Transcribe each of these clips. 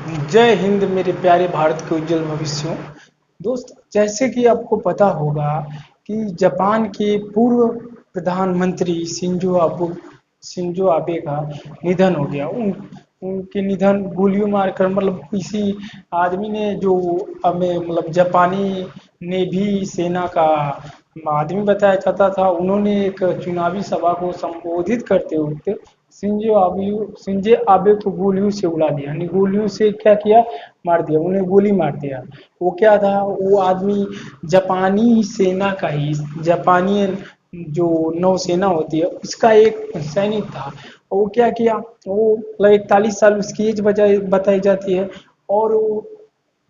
जय हिंद मेरे प्यारे भारत के उज्जवल भविष्यों। दोस्त, जैसे कि आपको पता होगा कि जापान के पूर्व प्रधानमंत्री शिंजो आबे का निधन हो गया। उनके निधन गोलियों मारकर, मतलब किसी आदमी ने, जो हमें मतलब जापानी नेवी सेना का आदमी बताया जाता था, उन्होंने एक चुनावी सभा को संबोधित करते वक्त शिंजे आबे को गोलियों से उड़ा दिया, यानी गोलियों से क्या किया, मार दिया, उन्हें गोली मार दिया। वो क्या था, वो आदमी जापानी सेना का ही, जापानी जो नौसेना होती है उसका एक सैनिक था। और वो क्या किया, वो मतलब 41 साल उसकी एज बताई जाती है। और वो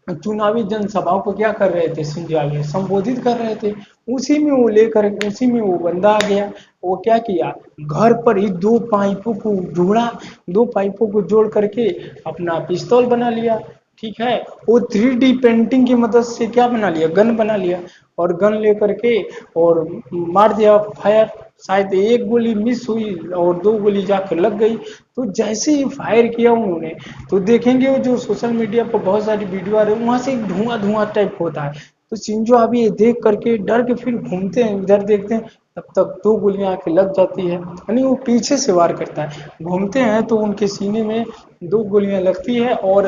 चुनावी जनसभाओं को क्या कर रहे थे, सिंधिया संबोधित कर रहे थे। उसी में वो बंदा आ गया। वो क्या किया, घर पर ही दो पाइपों को जोड़ा, दो पाइपों को जोड़ करके अपना पिस्तौल बना लिया। ठीक है, वो 3D पेंटिंग की मदद से क्या बना लिया, गन बना लिया। और गन लेकर के और मार दिया फायर। शायद एक गोली मिस हुई और दो गोली जाकर लग गई। तो जैसे ही फायर किया उन्होंने, तो देखेंगे वो जो सोशल मीडिया पर बहुत सारी वीडियो आ रही है, वहां से एक धुआं धुआं टाइप होता है। तो शिंजो अभी ये देख करके डर के फिर घूमते हैं, इधर देखते हैं, तब तक दो गोलियां आके लग जाती है। यानी वो पीछे से वार करता है, घूमते हैं तो उनके सीने में दो गोलियां लगती है। और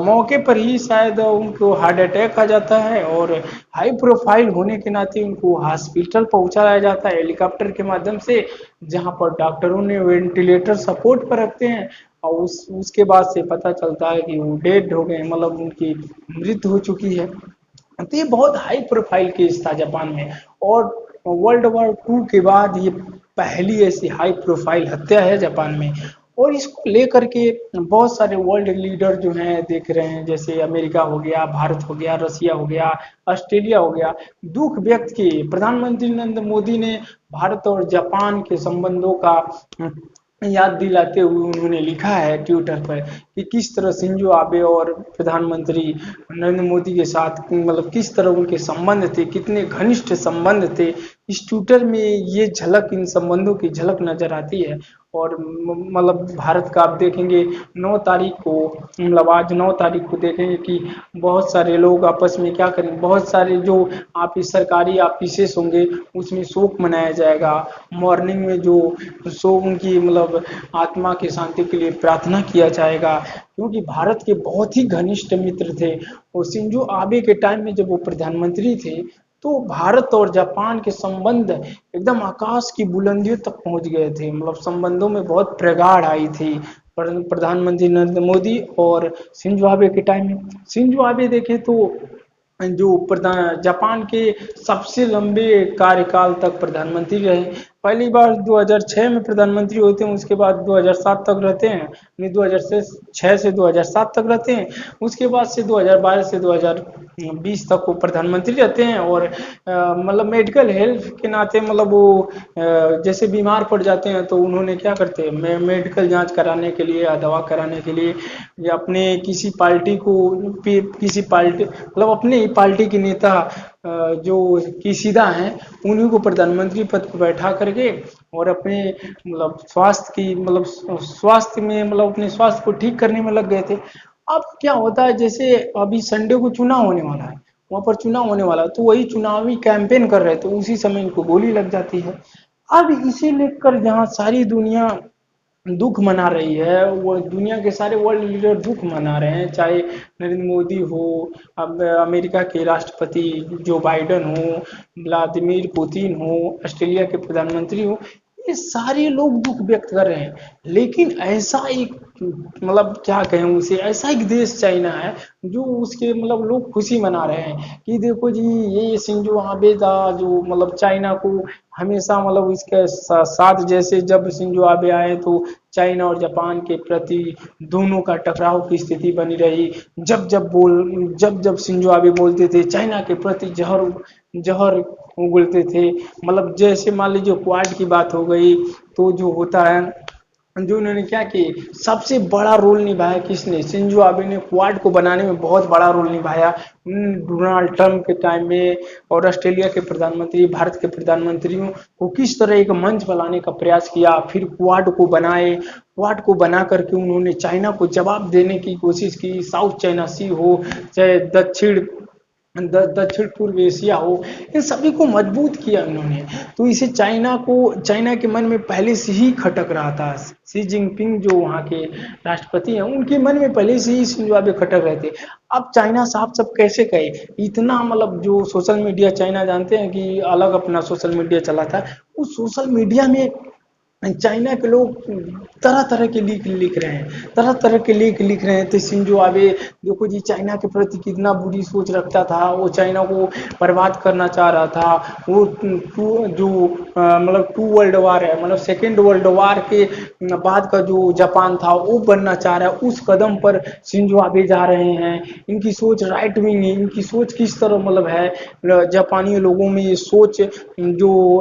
मौके पर ही शायद उनको हार्ट अटैक आ जाता है। और हाई प्रोफाइल होने के नाते उनको हॉस्पिटल पहुंचाया जाता है हेलीकॉप्टर के माध्यम से, जहां पर डॉक्टरों ने वेंटिलेटर सपोर्ट पर रखते हैं। और उसके बाद से पता चलता है कि वो डेड हो गए, मतलब उनकी मृत्यु हो चुकी है। तो ये बहुत हाई प्रोफाइल केस था जापान में। और वर्ल्ड वॉर 2 के बाद ये पहली ऐसी हाई प्रोफाइल हत्या है जापान में। और इसको लेकर के बहुत सारे वर्ल्ड लीडर जो हैं देख रहे हैं, जैसे अमेरिका हो गया, भारत हो गया, रसिया हो गया, ऑस्ट्रेलिया हो गया, दुख व्यक्त किए। प्रधानमंत्री नरेंद्र मोदी ने भारत और जापान के संबंधों का याद दिलाते हुए उन्होंने लिखा है ट्विटर पर कि किस तरह शिंजो आबे और प्रधानमंत्री नरेंद्र मोदी के साथ, मतलब किस तरह उनके संबंध थे, कितने घनिष्ठ संबंध थे। इस ट्विटर में ये झलक, इन संबंधों की झलक नजर आती है। और मतलब भारत का आप देखेंगे 9 तारीख को, मतलब आज 9 तारीख को देखेंगे कि बहुत सारे लोग आपस में क्या करेंगे, बहुत सारे जो ऑफिस, सरकारी ऑफिसेस होंगे, उसमें शोक मनाया जाएगा। मॉर्निंग में जो शो, उनकी मतलब आत्मा की शांति के लिए प्रार्थना किया जाएगा, क्योंकि भारत के बहुत ही घनिष्ठ मित्र थे। और शिंजो आबे के टाइम में जब वो प्रधानमंत्री थे, तो भारत और जापान के संबंध एकदम आकाश की बुलंदियों तक पहुंच गए थे, मतलब संबंधों में बहुत प्रगाढ़ आई थी प्रधानमंत्री नरेंद्र मोदी और शिंजो आबे के टाइम में। शिंजो आबे देखें तो जो प्रधान जापान के सबसे लंबे कार्यकाल तक प्रधानमंत्री रहे। पहली बार 2006 में प्रधानमंत्री होते हैं, उसके बाद 2007 तक रहते हैं, नहीं 2006 से 2007 तक रहते हैं। उसके बाद से 2012 से 2020 तक वो प्रधानमंत्री रहते हैं। और मतलब मेडिकल हेल्थ के नाते, मतलब वो जैसे बीमार पड़ जाते हैं तो उन्होंने क्या करते हैं, मेडिकल जांच कराने के लिए या दवा कराने के लिए, या अपने किसी पार्टी को, किसी पार्टी, मतलब अपने ही पार्टी के नेता जो किसीदा हैं, उन्हीं को प्रधानमंत्री पद पर बैठा करके और अपने मतलब स्वास्थ्य की, मतलब स्वास्थ्य में, मतलब अपने स्वास्थ्य को ठीक करने में लग गए थे। अब क्या होता है, जैसे अभी संडे को चुनाव होने वाला है, वहां पर चुनाव होने वाला है, तो वही चुनावी कैंपेन कर रहे थे, उसी समय इनको गोली लग जाती है। अब इसे लेकर जहाँ सारी दुनिया दुख मना रही है, वो दुनिया के सारे वर्ल्ड लीडर दुख मना रहे हैं, चाहे नरेंद्र मोदी हो, अब अमेरिका के राष्ट्रपति जो बाइडन हो, व्लादिमीर पुतिन हो, ऑस्ट्रेलिया के प्रधानमंत्री हो, ये सारे लोग दुख व्यक्त कर रहे हैं। लेकिन ऐसा एक, मतलब क्या कहें उसे, ऐसा एक देश चाइना है जो उसके मतलब लोग खुशी मना रहे हैं कि देखो जी, ये शिंजो आबे था जो मतलब चाइना को हमेशा, मतलब इसके साथ, जैसे जब शिंजो आबे आए तो चाइना और जापान के प्रति दोनों का टकराव की स्थिति बनी रही। जब जब शिंजो आबे बोलते थे, चाइना के प्रति जहर जहर उगलते थे। मतलब जैसे मान लीजिए क्वाड की बात हो गई, तो जो होता है जो उन्होंने क्या कि सबसे बड़ा रोल निभाया किसने, शिंजो आबे ने क्वाड को बनाने में बहुत बड़ा रोल निभाया। डोनाल्ड ट्रंप के टाइम में और ऑस्ट्रेलिया के प्रधानमंत्री, भारत के प्रधानमंत्रियों को किस तरह एक मंच बनाने का प्रयास किया, फिर क्वाड को बनाए, क्वाड को बना करके उन्होंने चाइना को जवाब देने की कोशिश की। साउथ चाइना सी हो चाहे दक्षिण पूर्व एशिया हो, इन सभी को मजबूत किया उन्होंने। तो इसे चाइना के मन में पहले से ही खटक रहा था। शी जिनपिंग जो वहाँ के राष्ट्रपति हैं, उनके मन में पहले से ही शिंजो आबे खटक रहे थे। अब चाइना साफ सब कैसे कहे, इतना मतलब जो सोशल मीडिया, चाइना जानते हैं कि अलग अपना सोशल मीडिया चला था, उस सोशल मीडिया में चाइना के लोग तरह तरह के लिख रहे हैं, तरह तरह के लिख रहे हैं। तो शिंजो आबे देखो जी, चाइना के प्रति कितना बुरी सोच रखता था, वो चाइना को बर्बाद करना चाह रहा था। वो मतलब 2 वर्ल्ड वॉर है, मतलब सेकेंड वर्ल्ड वॉर के बाद का जो जापान था वो बनना चाह रहा है, उस कदम पर शिंजो आबे जा रहे हैं। इनकी सोच राइट विंग है, इनकी सोच किस तरह मतलब है, जापानी लोगों में ये सोच जो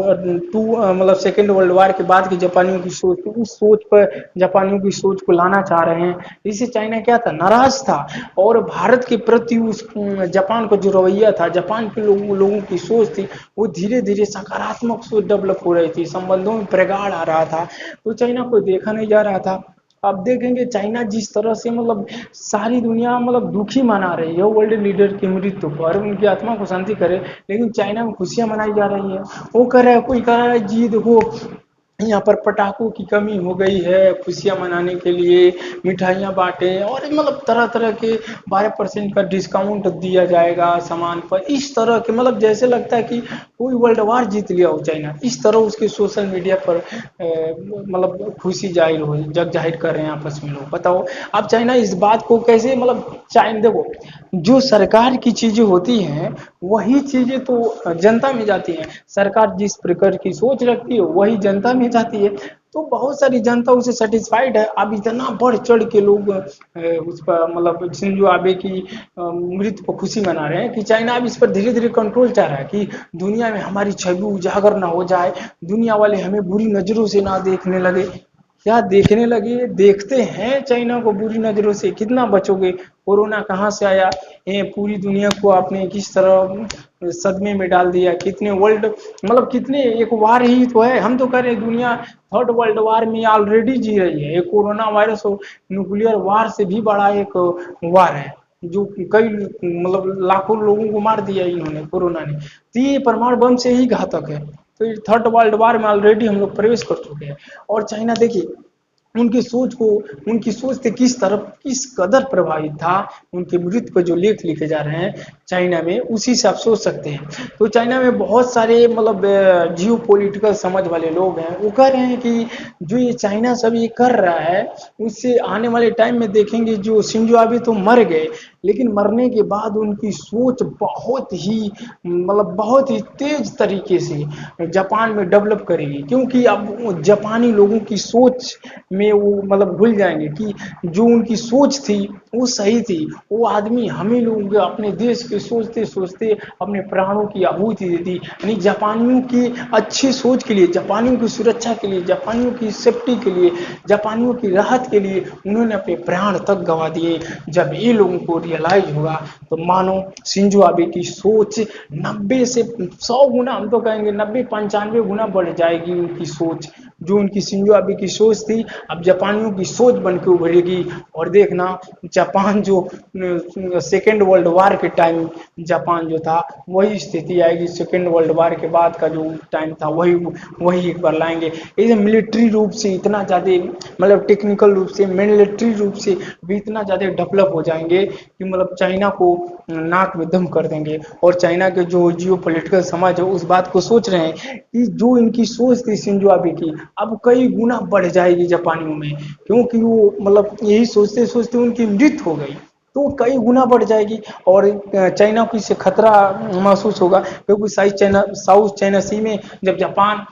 मतलब सेकेंड वर्ल्ड वॉर के बाद की जापानियों की सोच, उस सोच पर जापानियों की सोच को लाना चाह रहे हैं। इससे चाइना क्या था, नाराज था। और भारत के प्रति उस जापान का जो रवैया था, जापान के लोगों की सोच थी, वो धीरे धीरे सकारात्मक सोच डेवलप हो रही थी, संबंधों में प्रगाढ़ आ रहा था। तो चाइना को देखा नहीं जा रहा था। अब देखेंगे चाइना जिस तरह से मतलब सारी दुनिया मतलब दुखी मना रही है वर्ल्ड लीडर की मृत्यु पर, उनकी आत्मा को शांति करे, लेकिन चाइना में खुशियां मनाई जा रही है। वो कह रहा है, कोई कह रहा है जी देखो यहाँ पर पटाखों की कमी हो गई है, खुशियां मनाने के लिए मिठाइयाँ बांटे, और मतलब तरह तरह के 12% का डिस्काउंट दिया जाएगा सामान पर। इस तरह के मतलब जैसे लगता है कि कोई वर्ल्ड वार जीत लिया हो चाइना, इस तरह उसके सोशल मीडिया पर मतलब खुशी जग जाहिर कर रहे हैं आपस में लोग। बताओ अब चाइना इस बात को कैसे मतलब, चाइना देखो जो सरकार की चीजें होती हैं वही चीजें तो जनता में जाती हैं। सरकार जिस प्रकार की सोच रखती है वही जनता में जाती है। तो बहुत सारी जनता उसे सेटिस्फाइड है। अब इतना बढ़ चढ़ के लोग उस पर मतलब शिंजो आबे की मृत्यु पर खुशी मना रहे हैं कि चाइना अब इस पर धीरे धीरे कंट्रोल चाह रहा है कि दुनिया में हमारी छवि उजागर ना हो जाए, दुनिया वाले हमें बुरी नजरों से ना देखने लगे। क्या देखने लगे, देखते हैं चाइना को बुरी नजरों से, कितना बचोगे। कोरोना कहाँ से आया, ये पूरी दुनिया को आपने किस तरह सदमे में डाल दिया। कितने वर्ल्ड मतलब कितने एक वार ही तो है, हम तो कह रहे हैं दुनिया थर्ड वर्ल्ड वार में ऑलरेडी जी रही है। एक कोरोना वायरस और न्यूक्लियर वार से भी बड़ा एक वार है जो कई मतलब लाखों लोगों को मार दिया इन्होंने, कोरोना ने। तो ये परमाणु बम से ही घातक है। तो थर्ड वर्ल्ड वार में ऑलरेडी हम लोग प्रवेश कर चुके हैं। और चाइना देखिए उनकी सोच से किस कदर प्रभावित था, उनकी मृत्यु पर जो लेख लिखे जा रहे हैं चाइना में, उसी से आप सोच सकते हैं। तो चाइना में बहुत सारे मतलब जियो पॉलिटिकल समझ वाले लोग हैं, वो कह रहे हैं कि जो ये चाइना सब ये कर रहा है, उससे आने वाले टाइम में देखेंगे जो शिंजो आबे तो मर गए, लेकिन मरने के बाद उनकी सोच बहुत ही तेज तरीके से जापान में डेवलप करेगी। क्योंकि अब जापानी लोगों की सोच में वो मतलब भूल जाएंगे कि जो उनकी सोच थी वो सही थी। वो आदमी हमें लोग अपने देश के सोचते सोचते अपने प्राणों की आहुति दे दी। यानी जापानियों की अच्छी सोच के लिए, जापानियों की सुरक्षा के लिए, जापानियों की सेफ्टी के लिए, जापानियों की राहत के लिए उन्होंने अपने प्राण तक गंवा दिए। जब ये लोगों को रियलाइज होगा तो मानो शिंजो आबे की सोच 90 से 100 गुना, हम तो कहेंगे 90-95 गुना बढ़ जाएगी उनकी सोच। जो उनकी शिंजो आबे की सोच थी अब जापानियों की सोच बन के उभरेगी। और देखना जापान जो सेकेंड वर्ल्ड वार के टाइम जापान जो था वही स्थिति आएगी। सेकेंड वर्ल्ड वार के बाद का जो टाइम था वही एक बार लाएंगे। ये मिलिट्री रूप से इतना ज़्यादा मतलब टेक्निकल रूप से, मिलिट्री रूप से भी इतना ज़्यादा डेवलप हो जाएंगे कि मतलब चाइना को नाक में दम कर देंगे। और चाइना के जो जियो पॉलिटिकल समाज है उस बात को सोच रहे हैं कि जो इनकी सोच थी शिंजो आबे की अब कई गुना बढ़ जाएगी जापानियों में। क्योंकि वो मतलब यही सोचते सोचते उनकी मृत्यु हो गई, तो कई गुना बढ़ जाएगी। और चाइना को इससे खतरा महसूस होगा। क्योंकि साउथ चाइना सी में जब जापान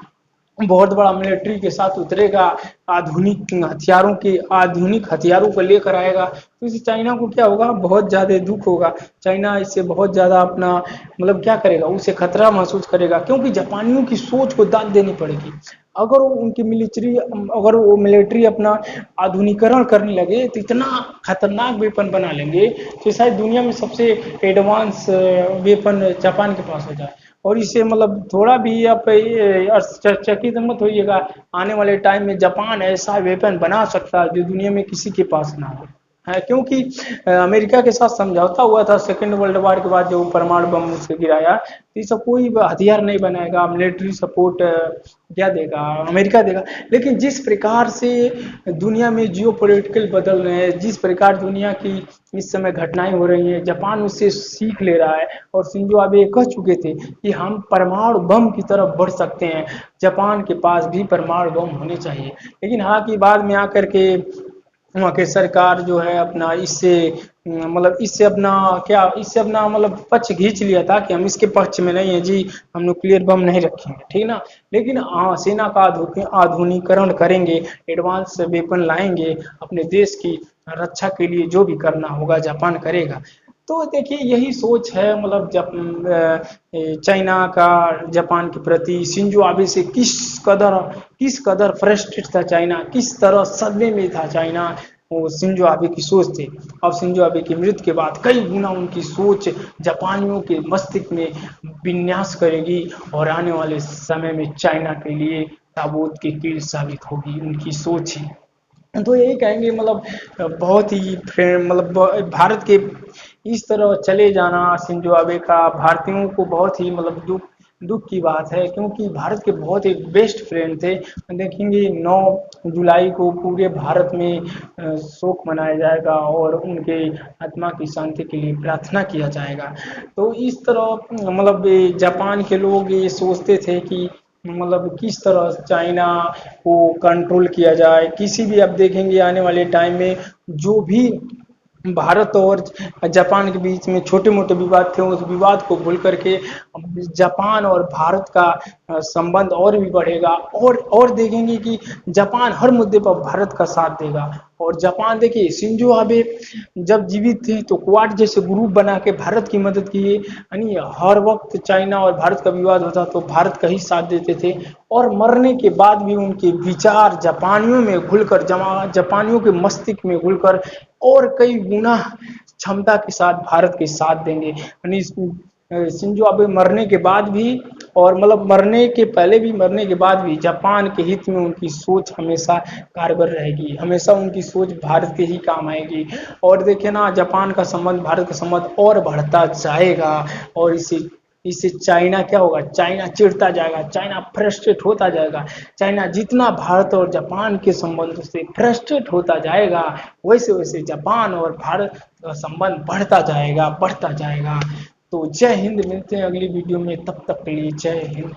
बहुत बड़ा मिलिट्री के साथ उतरेगा, आधुनिक हथियारों को लेकर आएगा, तो इससे चाइना को क्या होगा, बहुत ज़्यादा दुख होगा। चाइना इससे बहुत ज़्यादा अपना मतलब क्या करेगा, उसे खतरा महसूस करेगा, क्योंकि जापानियों की सोच को दाद देनी पड़ेगी। अगर वो मिलिट्री अपना आधुनिकरण करने लगे तो इतना खतरनाक वेपन बना लेंगे कि शायद दुनिया में सबसे एडवांस वेपन जापान के पास हो जाए। और इसे मतलब थोड़ा भी आप आश्चर्यचकित मत होइएगा, आने वाले टाइम में जापान ऐसा वेपन बना सकता है जो दुनिया में किसी के पास ना हो है, क्योंकि अमेरिका के साथ समझौता हुआ था सेकेंड वर्ल्ड वॉर के बाद, जो परमाणु बम उससे गिराया, तो ये सब कोई हथियार नहीं बनाएगा, मिलिट्री सपोर्ट क्या देगा, अमेरिका देगा। लेकिन जिस प्रकार से दुनिया में जियो पॉलिटिकल बदल रहे हैं, जिस प्रकार दुनिया की इस समय घटनाएं हो रही हैं, जापान उससे सीख ले रहा है। और शिंजो आबे कह चुके थे कि हम परमाणु बम की तरफ बढ़ सकते हैं, जापान के पास भी परमाणु बम होने चाहिए। लेकिन हालांकि बाद में आकर के वहाँ के सरकार जो है अपना इससे अपना मतलब पक्ष खींच लिया था कि हम इसके पक्ष में नहीं है जी, हम न्यूक्लियर बम नहीं रखेंगे, ठीक ना। लेकिन हाँ, सेना का आधुनिकरण करेंगे, एडवांस वेपन लाएंगे, अपने देश की रक्षा के लिए जो भी करना होगा जापान करेगा। तो देखिए यही सोच है, मतलब जब चाइना का जापान के प्रति शिंजो आबे से किस कदर फ्रस्ट्रेट था चाइना, किस तरह सदमे में था चाइना, वो शिंजो आबे की सोच थी। अब शिंजो आबे की मृत्यु के बाद कई गुना उनकी सोच जापानियों के मस्तिष्क में विन्यास करेगी, और आने वाले समय में चाइना के लिए ताबूत की कील साबित होगी उनकी सोच ही। तो यही कहेंगे, मतलब बहुत ही मतलब भारत के इस तरह चले जाना शिंजो आबे का भारतीयों को बहुत ही मतलब दुख दुख की बात है, क्योंकि भारत के बहुत ही बेस्ट फ्रेंड थे। देखेंगे 9 जुलाई को पूरे भारत में शोक मनाया जाएगा और उनके आत्मा की शांति के लिए प्रार्थना किया जाएगा। तो इस तरह मतलब जापान के लोग ये सोचते थे कि मतलब किस तरह चाइना को कंट्रोल किया जाए। किसी भी आप देखेंगे आने वाले टाइम में जो भी भारत और जापान के बीच में छोटे मोटे विवाद थे, उस विवाद को भूल करके जापान और भारत का संबंध और भी बढ़ेगा। और देखेंगे कि जापान हर मुद्दे पर भारत का साथ देगा। और जापान देखिए शिंजो आबे जब जीवित थे तो क्वाड जैसे ग्रुप बना के भारत की मदद किए, यानी हर वक्त चाइना और भारत का विवाद होता तो भारत का ही साथ देते थे। और मरने के बाद भी उनके विचार जापानियों में घुलकर जापानियों के मस्तिष्क में घुलकर और कई गुना क्षमता के साथ भारत के साथ देंगे। यानी शिंजो आबे मरने के बाद भी, और मतलब मरने के पहले भी, मरने के बाद भी जापान के हित में उनकी सोच हमेशा कारगर रहेगी, हमेशा उनकी सोच भारत के ही काम आएगी। और देखिए ना, जापान का संबंध भारत का संबंध और बढ़ता जाएगा। और इससे चाइना क्या होगा, चाइना चिढ़ता जाएगा, चाइना फ्रस्ट्रेट होता जाएगा। चाइना जितना भारत और जापान के संबंध से फ्रस्ट्रेट होता जाएगा, वैसे वैसे जापान और भारत का संबंध बढ़ता जाएगा। तो जय हिंद, मिलते हैं अगली वीडियो में, तब तक के लिए जय हिंद।